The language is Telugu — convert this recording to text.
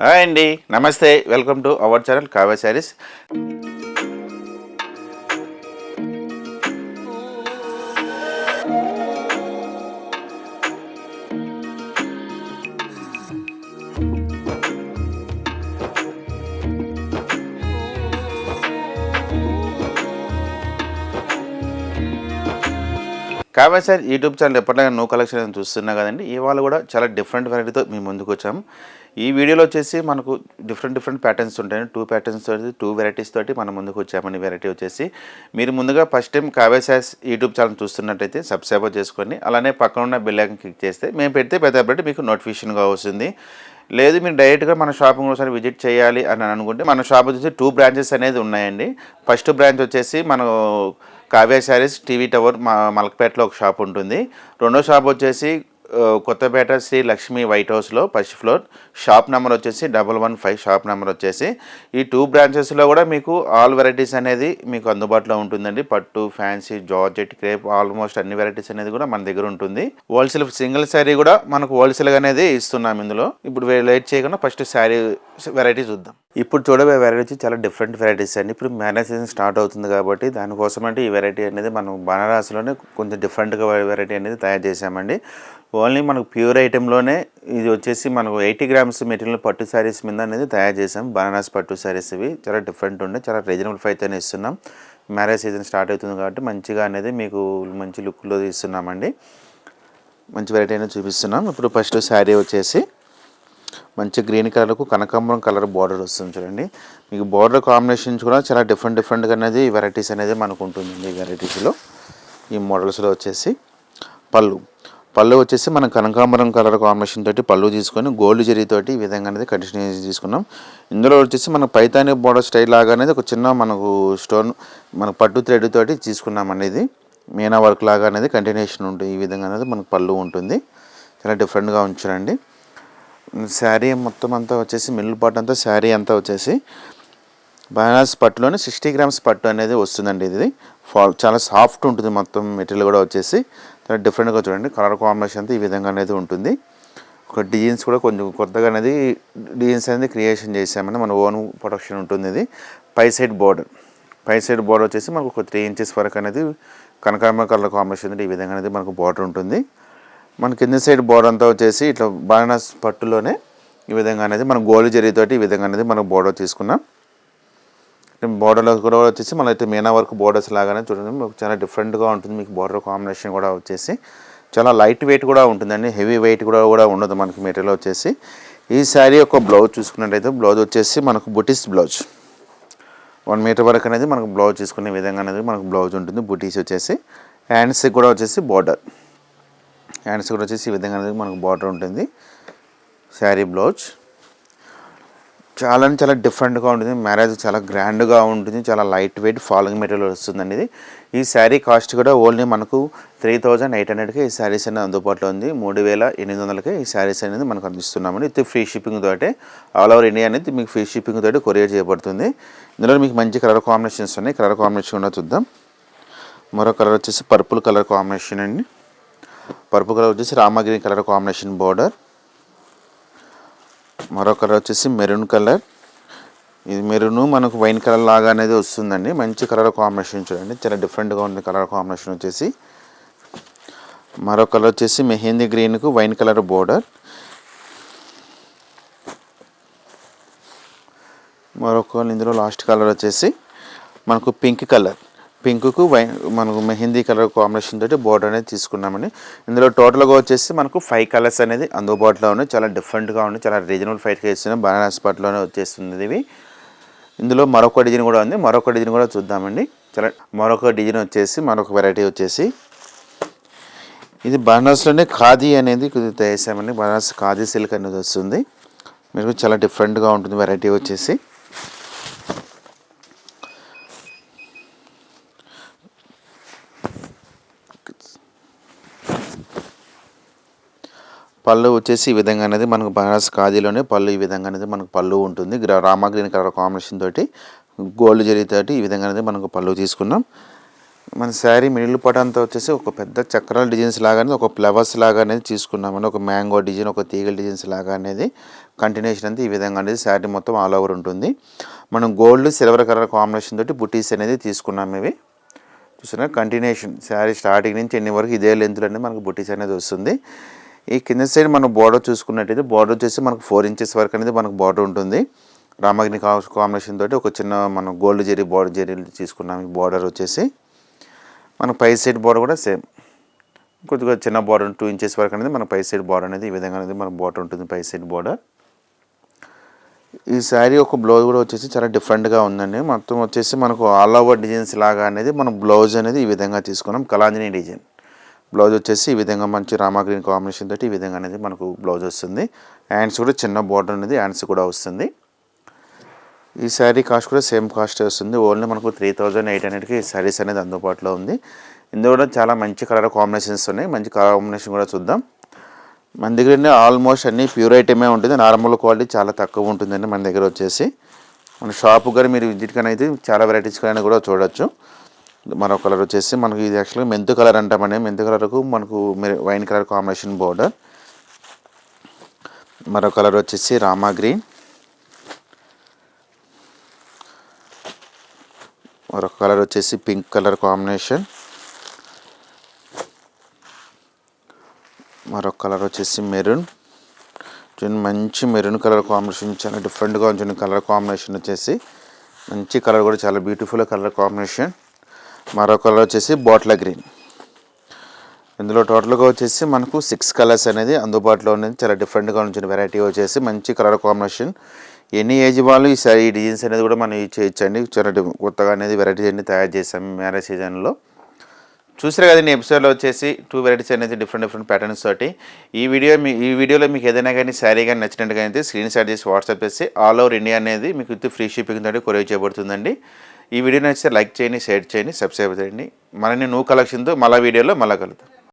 హాయ్ అండి, నమస్తే. Welcome to our channel Kavya sarees. Kavya saree YouTube channel ఎప్పటిలాగా న్యూ కలెక్షన్ చూస్తున్నా కదండి. ఇవాళ కూడా చాలా డిఫరెంట్ వెరైటీతో మీ ముందుకు వచ్చాము. ఈ వీడియోలో వచ్చేసి మనకు డిఫరెంట్ ప్యాటర్న్స్ ఉంటాయి. 2 ప్యాటర్న్స్ తోటి 2 వెరైటీస్ తోటి మనం ముందుకు వచ్చామని. వెరైటీ వచ్చేసి మీరు ముందుగా first time Kavya saris YouTube channel చూస్తున్నట్టయితే సబ్స్క్రైబ్ చేసుకొని అలానే పక్కన ఉన్న బెల్ ఐకాన్ క్లిక్ చేస్తే మేము పెడితే పెద్ద మీకు నోటిఫికేషన్గా వస్తుంది. లేదు మీరు డైరెక్ట్గా మన షాపింగ్ ఒకసారి విజిట్ చేయాలి అని అనుకుంటే మన షాప్ వచ్చేసి 2 బ్రాంచెస్ అనేది ఉన్నాయండి. ఫస్ట్ బ్రాంచ్ వచ్చేసి మనం కావ్య శారీస్ టీవీ టవర్ మలక్పేటలో ఒక షాప్ ఉంటుంది. రెండో షాప్ వచ్చేసి కొత్తపేట శ్రీ లక్ష్మీ వైట్ హౌస్లో ఫస్ట్ ఫ్లోర్. షాప్ నెంబర్ వచ్చేసి 115. షాప్ నెంబర్ వచ్చేసి ఈ 2 బ్రాంచెస్లో కూడా మీకు ఆల్ వెరైటీస్ అనేది మీకు అందుబాటులో ఉంటుందండి. పట్టు, ఫ్యాన్సీ, జార్జెట్, క్రేప్ ఆల్మోస్ట్ అన్ని వెరైటీస్ అనేది కూడా మన దగ్గర ఉంటుంది. హోల్సేల్ సింగిల్ శారీ కూడా మనకు హోల్సేల్గా అనేది ఇస్తున్నాం ఇందులో. ఇప్పుడు లేట్ చేయకుండా ఫస్ట్ శారీ వెరైటీ చూద్దాం. ఇప్పుడు చూడబోయే వెరైటీ చాలా డిఫరెంట్ వెరైటీస్ అండి. ఇప్పుడు మ్యారేజ్ సీజన్ స్టార్ట్ అవుతుంది కాబట్టి దానికోసం అంటే ఈ వెరైటీ అనేది మనం బనారస్లోనే కొంచెం డిఫరెంట్గా వెరైటీ అనేది తయారు చేసామండి. ఓన్లీ మనకు ప్యూర్ ఐటెంలోనే ఇది వచ్చేసి మనకు 80 గ్రామ్స్ మెటీరియల్ పట్టు శారీస్ మీద అనేది తయారు చేసాం. బనారస్ పట్టు శారీస్ ఇవి చాలా డిఫరెంట్ ఉండే, చాలా రీజనబుల్ ప్రైస్తోనే ఇస్తున్నాం. మ్యారేజ్ సీజన్ స్టార్ట్ అవుతుంది కాబట్టి మంచిగా అనేది మీకు మంచి లుక్లో ఇస్తున్నామండి. మంచి వెరైటీ అనేది చూపిస్తున్నాం. ఇప్పుడు ఫస్ట్ శారీ వచ్చేసి మంచి గ్రీన్ కలర్కు కనకాంబరం కలర్ బార్డర్ వస్తుంది చూడండి. మీకు బార్డర్ కాంబినేషన్స్ కూడా చాలా డిఫరెంట్గా అనేది ఈ వెరైటీస్ అనేది మనకు ఉంటుందండి. ఈ వెరైటీస్లో ఈ మోడల్స్లో వచ్చేసి పళ్ళు వచ్చేసి మనం కనకాంబరం కలర్ కాంబినేషన్ తోటి పళ్ళు తీసుకొని గోల్డ్ జరీతోటి ఈ విధంగా అనేది కంటిన్యూ తీసుకున్నాం. ఇందులో వచ్చేసి మన పైతాని బార్డర్ స్టైల్ లాగా అనేది ఒక చిన్న మనకు స్టోన్ మన పట్టు థ్రెడ్ తోటి తీసుకున్నాం అనేది. మీనా వర్క్ లాగా అనేది కంటిన్యూషన్ ఉంటుంది. ఈ విధంగా అనేది మనకు పళ్ళు ఉంటుంది. చాలా డిఫరెంట్గా ఉంచారండి. శారీ మొత్తం అంతా వచ్చేసి మిల్లు పాటు అంతా శారీ అంతా వచ్చేసి బనారస్ పట్టులోనే 60 గ్రామ్స్ పట్టు అనేది వస్తుందండి. ఇది చాలా సాఫ్ట్ ఉంటుంది. మొత్తం మెటీరియల్ కూడా వచ్చేసి చాలా డిఫరెంట్గా చూడండి. కలర్ కాంబినేషన్ అంతా ఈ విధంగా అనేది ఉంటుంది. ఒక డిజైన్స్ కూడా కొంచెం కొత్తగా అనేది డిజైన్స్ అనేది క్రియేషన్ చేసామని మన ఓన్ ప్రొడక్షన్ ఉంటుంది. ఇది పై సైడ్ బోర్డర్ వచ్చేసి మనకు ఒక 3 ఇంచెస్ వరకు అనేది కనకాంబరం కలర్ కాంబినేషన్ ఈ విధంగా అనేది మనకు బార్డర్ ఉంటుంది. మన కింద సైడ్ బోర్డర్ అంతా వచ్చేసి ఇట్లా బనారస్ పట్టులోనే ఈ విధంగా అనేది మనం గోల్డ్ జరీతోటి ఈ విధంగా అనేది మనం బోర్డర్ తీసుకున్నాం. బోర్డర్లో కూడా వచ్చేసి మన అయితే మీనా వర్క్ బోర్డర్స్ లాగానే చూడండి. చాలా డిఫరెంట్గా ఉంటుంది. మీకు బోర్డర్ కాంబినేషన్ కూడా వచ్చేసి చాలా లైట్ వెయిట్ కూడా ఉంటుందండి. హెవీ వెయిట్ కూడా ఉండదు మనకి మెటీరియల్ వచ్చేసి. ఈ శారీ యొక్క బ్లౌజ్ చూసుకున్నట్టయితే బ్లౌజ్ వచ్చేసి మనకు బుటీస్ బ్లౌజ్ 1 మీటర్ వరకు అనేది మనకు బ్లౌజ్ తీసుకునే విధంగా అనేది మనకు బ్లౌజ్ ఉంటుంది. బుటీస్ వచ్చేసి హ్యాండ్స్ కూడా వచ్చేసి హ్యాండ్స్ కూడా వచ్చేసి ఈ విధంగా అనేది మనకు బార్డర్ ఉంటుంది. శారీ బ్లౌజ్ చాలా డిఫరెంట్గా ఉంటుంది. మ్యారేజ్ చాలా గ్రాండ్గా ఉంటుంది. చాలా లైట్ వెయిట్ ఫాలోయింగ్ మెటీరియల్ వస్తుందండి ఇది. ఈ శారీ కాస్ట్ కూడా ఓన్లీ మనకు 3800కి ఈ శారీస్ అనేది అందుబాటులో ఉంది. 3800కి ఈ శారీస్ అనేది మనకు అందిస్తున్నామండి. ఇది ఫ్రీ షిప్పింగ్ తోటే ఆల్ ఓవర్ ఇండియా అనేది మీకు ఫ్రీ షిప్పింగ్ తోటి కొరియర్ చేయబడుతుంది. ఇందులో మీకు మంచి కలర్ కాంబినేషన్స్ ఉన్నాయి. కలర్ కాంబినేషన్ కూడా చూద్దాం. మరో కలర్ వచ్చేసి పర్పుల్ కలర్ కాంబినేషన్ అండి. పర్పుల్ కలర్ వచ్చేసి Rama green colour combination border. మరో కలర్ వచ్చేసి మెరూన్ కలర్. ఇది మెరూన్ మనకు వైన్ కలర్ లాగా అనేది వస్తుందండి. మంచి కలర్ కాంబినేషన్ చూడండి. చాలా డిఫరెంట్గా ఉంది కలర్ కాంబినేషన్ వచ్చేసి. మరో కలర్ వచ్చేసి మెహందీ గ్రీన్కు వైన్ కలర్ బార్డర్. మరొక ఇందులో లాస్ట్ కలర్ వచ్చేసి మనకు పింక్కు మనకు మెహందీ కలర్ కాంబినేషన్ తోటి బోర్డర్ అనేది తీసుకున్నామండి. ఇందులో టోటల్గా వచ్చేసి మనకు 5 కలర్స్ అనేది అందుబాటులో ఉన్నాయి. చాలా డిఫరెంట్గా ఉంది. చాలా రీజనబుల్ ఫైట్గా ఇస్తున్నాం. బనారస్ పట్టులోనే వచ్చేస్తుంది ఇవి. ఇందులో మరొక డిజైన్ కూడా ఉంది. మరొక డిజైన్ కూడా చూద్దామండి. మరొక డిజైన్ వచ్చేసి మరొక వెరైటీ వచ్చేసి ఇది బనారస్లోనే ఖాదీ అనేది చేసామండి. బనారస్ ఖాదీ సిల్క్ అనేది వస్తుంది. మీకు చాలా డిఫరెంట్గా ఉంటుంది వెరైటీ వచ్చేసి. పళ్ళు వచ్చేసి ఈ విధంగా అనేది మనకు బనారస్ ఖాదీలోనే పళ్ళు ఈ విధంగా అనేది మనకు పళ్ళు ఉంటుంది. రామా గ్రీన్ కలర్ కాంబినేషన్ తోటి గోల్డ్ జరీతోటి ఈ విధంగా అనేది మనకు పళ్ళు తీసుకున్నాం. మన శారీ మిడిల్ పార్ట్ అంతా వచ్చేసి ఒక పెద్ద చక్రాల డిజైన్స్ లాగా ఒక ఫ్లవర్స్ లాగా అనేది తీసుకున్నామని. ఒక మ్యాంగో డిజైన్, ఒక తీగల డిజైన్స్ లాగా అనేది కంటిన్యూషన్ అనేది ఈ విధంగా అనేది శారీ మొత్తం ఆల్ ఓవర్ ఉంటుంది. మనం గోల్డ్ సిల్వర్ కలర్ కాంబినేషన్ తోటి బుటీస్ అనేది తీసుకున్నాం. ఇవి చూస్తున్నా కంటిన్యూషన్ శారీ స్టార్టింగ్ నుంచి ఎన్ని వరకు ఇదే లెంత్లో అనేది మనకు బుటీస్ అనేది వస్తుంది. ఈ కింద సైడ్ మనం బార్డర్ చూసుకున్నట్టయితే బార్డర్ వచ్చేసి మనకు 4 ఇంచెస్ వరకు అనేది మనకు బార్డర్ ఉంటుంది. రామగిరి కాంబినేషన్ తోటి ఒక చిన్న మనం గోల్డ్ జెరీ బార్డర్ జెరీలు తీసుకున్నాం. ఈ బార్డర్ వచ్చేసి మన పై సైడ్ బార్డర్ కూడా సేమ్ కొద్దిగా చిన్న బార్డర్ 2 ఇంచెస్ వరకు అనేది మన పై సైడ్ బార్డర్ అనేది ఈ విధంగా అనేది మన బార్డర్ ఉంటుంది. పై సైడ్ బార్డర్. ఈ శారీ ఒక బ్లౌజ్ కూడా వచ్చేసి చాలా డిఫరెంట్గా ఉందండి. మొత్తం వచ్చేసి మనకు ఆల్ ఓవర్ డిజైన్స్ లాగా అనేది మనం బ్లౌజ్ అనేది ఈ విధంగా తీసుకున్నాం. కలాంజనీ డిజైన్ బ్లౌజ్ వచ్చేసి ఈ విధంగా మంచి రామా గ్రీన్ కాంబినేషన్ తోటి ఈ విధంగా అనేది మనకు బ్లౌజ్ వస్తుంది. హ్యాండ్స్ కూడా చిన్న బార్డర్ అనేది హ్యాండ్స్ కూడా వస్తుంది. ఈ శారీ కాస్ట్ కూడా సేమ్ కాస్ట్ వస్తుంది. ఓన్లీ మనకు 3800కి శారీస్ అనేది అందుబాటులో ఉంది. ఇందులో కూడా చాలా మంచి కలర్ కాంబినేషన్స్ ఉన్నాయి. మంచి కలర్ కాంబినేషన్ కూడా చూద్దాం. మన దగ్గర ఆల్మోస్ట్ అన్ని ప్యూర్ ఐటమే ఉంటుంది. నార్మల్ క్వాలిటీ చాలా తక్కువ ఉంటుందండి మన దగ్గర వచ్చేసి. మన షాపు కానీ మీరు విజిట్ కానీ అయితే చాలా వెరైటీస్ కానీ కూడా చూడొచ్చు. మరో కలర్ వచ్చేసి మనకి ఇది యాక్చువల్గా మెంతు కలర్ అంటామండి. మెంతు కలర్కు మనకు వైన్ కలర్ కాంబినేషన్ బోర్డర్. మరో కలర్ వచ్చేసి రామా గ్రీన్. మరొక కలర్ వచ్చేసి పింక్ కలర్ కాంబినేషన్. మరొక కలర్ వచ్చేసి మెరూన్. చూడండి మంచి మెరూన్ కలర్ కాంబినేషన్ చాలా డిఫరెంట్గా ఉంటుంది. కలర్ కాంబినేషన్ వచ్చేసి మంచి కలర్ కూడా చాలా బ్యూటిఫుల్ కలర్ కాంబినేషన్. మరో కలర్ వచ్చేసి బాటిల్ గ్రీన్. ఇందులో టోటల్గా వచ్చేసి మనకు 6 కలర్స్ అనేది అందుబాటులో ఉన్నది. చాలా డిఫరెంట్గా ఉంటుంది వెరైటీ వచ్చేసి మంచి కలర్ కాంబినేషన్. ఎనీ ఏజ్ వాళ్ళు ఈ డిజైన్స్ అనేది కూడా మనం యూజ్ చేయొచ్చండి. చాలా కొత్తగా అనేది వెరైటీస్ అన్ని తయారు చేసాం మ్యారేజ్ సీజన్లో. చూసారు కదండి ఎపిసోడ్లో వచ్చేసి 2 వెరైటీస్ అనేది డిఫరెంట్ ప్యాటర్న్స్ తోటి. ఈ వీడియోలో మీకు ఏదైనా కానీ శారీ కానీ నచ్చినట్టుగా అయితే స్క్రీన్ షాట్ చేసి వాట్సాప్ చేసి ఆల్ ఓవర్ ఇండియా అనేది మీకు విత్ ఫ్రీ షిప్పింగ్ తోటి కొరియర్ చేయబడుతుందండి. ఈ వీడియో నచ్చితే లైక్ చేయండి, షేర్ చేయండి, సబ్స్క్రైబ్ చేయండి. మరిన్ని న్యూ కలెక్షన్తో మళ్ళీ వీడియోలో మళ్ళీ కలుద్దాం.